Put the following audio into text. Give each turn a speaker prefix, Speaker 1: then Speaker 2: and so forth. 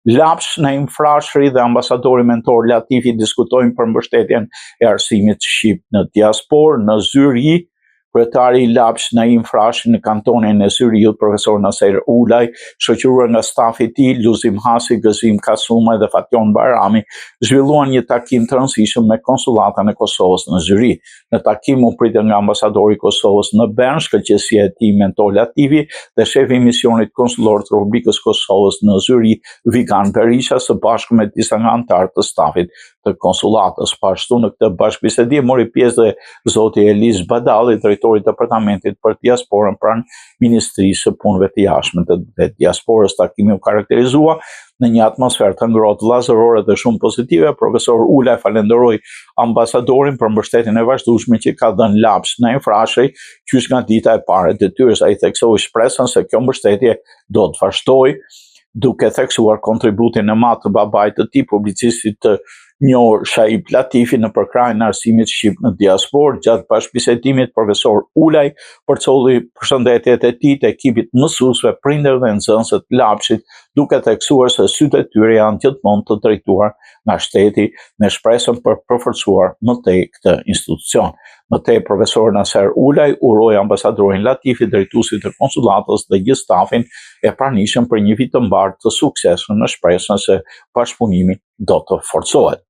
Speaker 1: Lapsh Naim Frashëri dhe ambasadori mentor Latifi diskutojnë për mbështetjen e arsimit shqip në diasporë në Zyri. Kryetari i Lapsh Naim Frashi në kantonin e Zyriut, profesor Naser Ulaj, shoqëruar nga stafi i tij Luzim Hasi, Gëzim Kasuma dhe Fatjon Barami, zhvilluan një takim të rëndësishëm me konsullatën e Kosovës në Zyri. Në takim u pritën nga ambasadori i Kosovës në Bern, shkëlqësia e tij mentor Latifi dhe shefi i misionit konsullor të Republikës Kosovës në Zyri, Vigan Berisha, së bashku me disa nga anëtarët të stafit të konsullatës. Pashtu në këtë bashkëbisedim mori pjesë dhe zoti Eliz Badalli, drejtori i departamentit për diasporën pranë Ministrisë së Punëve të Jashtme të diasporës. Takimi u karakterizua në një atmosferë të ngrohtë vllazërore dhe shumë pozitive. Profesor Ulaj falenderoi ambasadorin për mbështetjen e vazhdueshme që ka dhënë Lapsh Naim Frashëri qysh nga dita e parë e detyrës. Ai theksoi shpresën se kjo mbështetje do të vazhdojë, duke theksuar kontributin e madh të babait të tij, publicistit të njohur Shaib Latifi në përkrahjen e arsimit shqip në diasporë. Gjatë bashkëbisedimit, profesor Ulaj përcolli përshëndetjet e tij të ekipit mësuesve, prindër dhe nxënësve të Lapshit, duke theksuar se sytë e tyre janë gjithmonë të drejtuar nga shteti, me shpresën për përforcuar më tej këtë institucion. Më tej, profesor Naser Ulaj uroi ambasadorin Latifi, drejtuesit të konsullatës dhe gjithë stafin e pranishëm për një vit të mbarë të suksesshëm, në shpresën se bashkëpunimi do të forcohet.